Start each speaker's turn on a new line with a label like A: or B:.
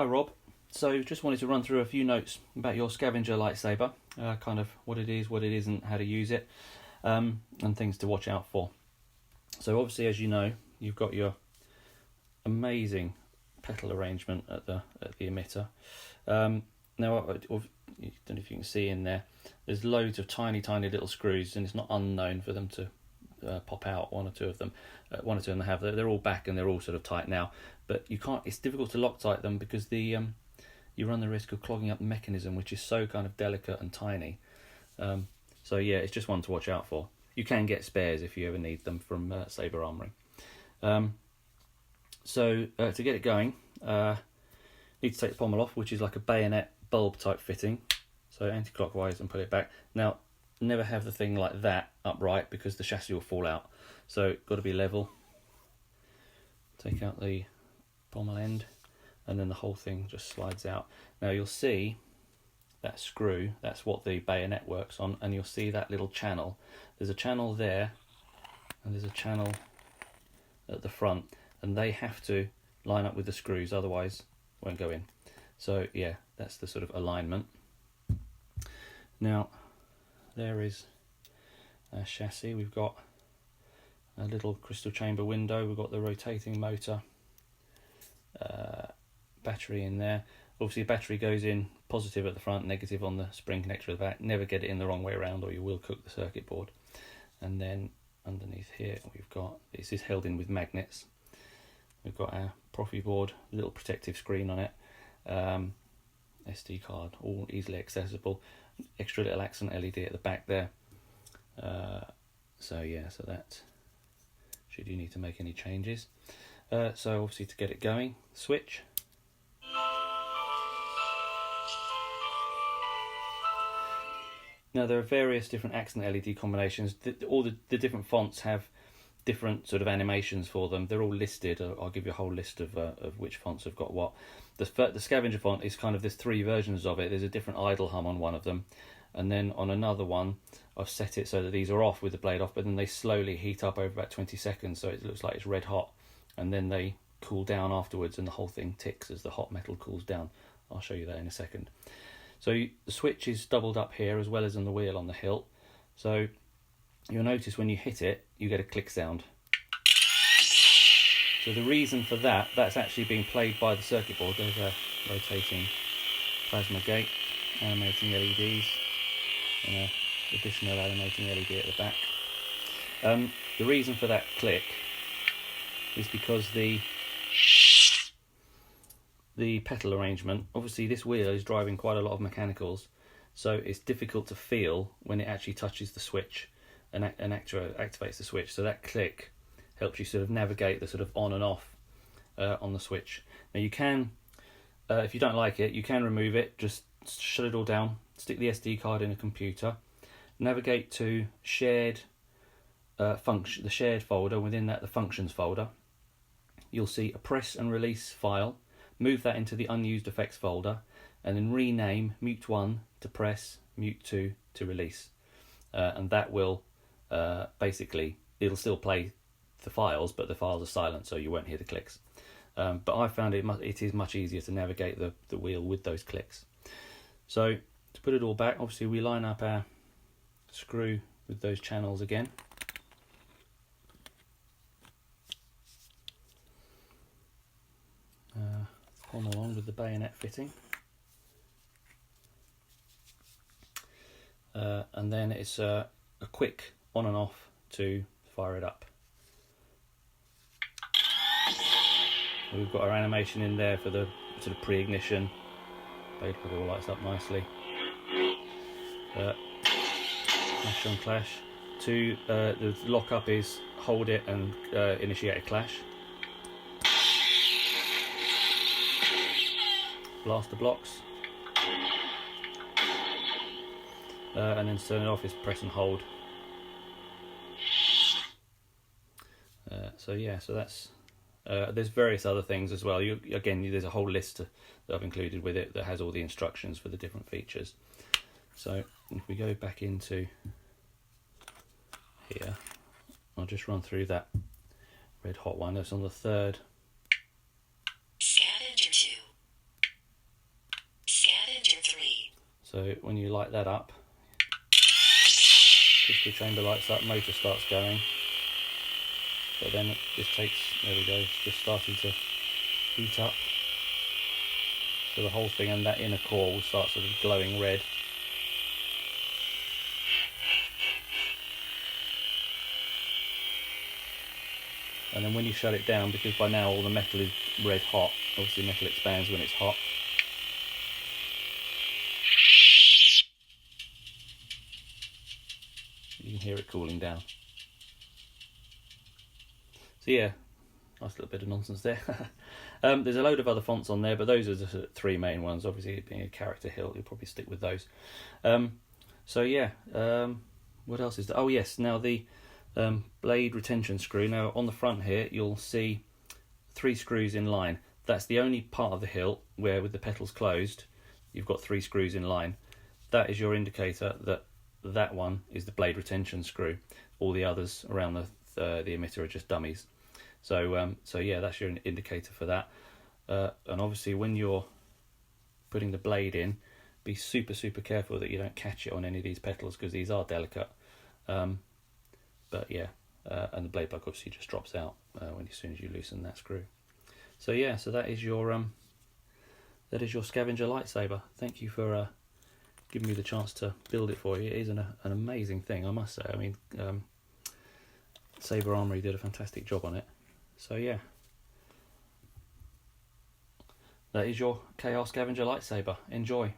A: Hi Rob, so just wanted to run through a few notes about your Scavenger lightsaber, kind of what it is, what it isn't, how to use it, and things to watch out for. So obviously, as you know, you've got your amazing petal arrangement at the emitter. Now, I don't know if you can see in there's loads of tiny little screws, and it's not unknown for them to pop out. One or two of them they're all back and they're all sort of tight now, but you can't. It's difficult to Loctite them because you run the risk of clogging up the mechanism, which is so kind of delicate and tiny. So yeah, it's just one to watch out for. You can get spares if you ever need them from Saber Armouring. So to get it going, need to take the pommel off, which is like a bayonet bulb type fitting. So anti-clockwise and put it back. Now, never have the thing like that upright because the chassis will fall out. So got to be level. Take out the pommel end, and then the whole thing just slides out. Now you'll see that screw, that's what the bayonet works on, and you'll see that little channel. There's a channel there, and there's a channel at the front, and they have to line up with the screws, otherwise it won't go in. So yeah, that's the sort of alignment. Now, there is our chassis. We've got a little crystal chamber window, we've got the rotating motor, battery in there. Obviously, battery goes in positive at the front, negative on the spring connector at the back. Never get it in the wrong way around or you will cook the circuit board. And then underneath here we've got, this is held in with magnets. We've got our Profi board, little protective screen on it, SD card, all easily accessible. Extra little accent LED at the back there. So yeah, so that, should you need to make any changes. So obviously to get it going, switch. Now there are various different accent LED combinations. All the different fonts have different sort of animations for them. They're all listed. I'll give you a whole list of which fonts have got what. The Scavenger font is kind of, there's three versions of it. There's a different idle hum on one of them, and then on another one I've set it so that these are off with the blade off, but then they slowly heat up over about 20 seconds, so it looks like it's red hot, and then they cool down afterwards and the whole thing ticks as the hot metal cools down. I'll show you that in a second. So the switch is doubled up here as well as on the wheel on the hilt. So you'll notice when you hit it, you get a click sound. So the reason for that, that's actually being played by the circuit board. There's a rotating plasma gate, animating LEDs, and an additional animating LED at the back. The reason for that click is because the pedal arrangement, obviously this wheel is driving quite a lot of mechanicals, so it's difficult to feel when it actually touches the switch and activates the switch. So that click helps you sort of navigate the sort of on and off on the switch. Now you can, if you don't like it, you can remove it, just shut it all down, stick the SD card in a computer, navigate to shared function, the shared folder, within that the functions folder. You'll see a press and release file. Move that into the unused effects folder, and then rename mute 1 to press, mute 2 to release. And that will basically, it'll still play the files, but the files are silent, so you won't hear the clicks. But I found it is much easier to navigate the wheel with those clicks. So to put it all back, obviously we line up our screw with those channels again. On along with the bayonet fitting, and then it's a quick on and off to fire it up. We've got our animation in there for the sort of pre-ignition. Blade all lights up nicely. Clash on clash. The lock up is hold it and initiate a clash. Blaster blocks, and then to turn it off is press and hold. So yeah, so that's there's various other things as well. There's a whole list that I've included with it that has all the instructions for the different features. So if we go back into here, I'll just run through that red hot one. That's on the third.
B: Scavenger 2.
A: So when you light that up, crystal chamber lights up, motor starts going. But then this takes, there we go, it's just starting to heat up. So the whole thing and that inner core will start sort of glowing red. And then when you shut it down, because by now all the metal is red hot, obviously metal expands when it's hot. You can hear it cooling down. So yeah, nice little bit of nonsense there. There's a load of other fonts on there, but those are the three main ones. Obviously, it being a character hilt, you'll probably stick with those. So yeah, what else is there? Oh yes, now the blade retention screw. Now on the front here, you'll see 3 screws in line. That's the only part of the hilt where, with the petals closed, you've got 3 screws in line. That is your indicator that that one is the blade retention screw. All the others around the emitter are just dummies. So yeah, that's your indicator for that. And obviously, when you're putting the blade in, be super careful that you don't catch it on any of these petals, because these are delicate. But yeah, and the blade plug obviously just drops out as soon as you loosen that screw. So yeah, so that is your Scavenger lightsaber. Thank you for giving me the chance to build it for you. It is an amazing thing, I must say. I mean, Saber Armory did a fantastic job on it. So yeah, that is your KR Scavenger lightsaber. Enjoy.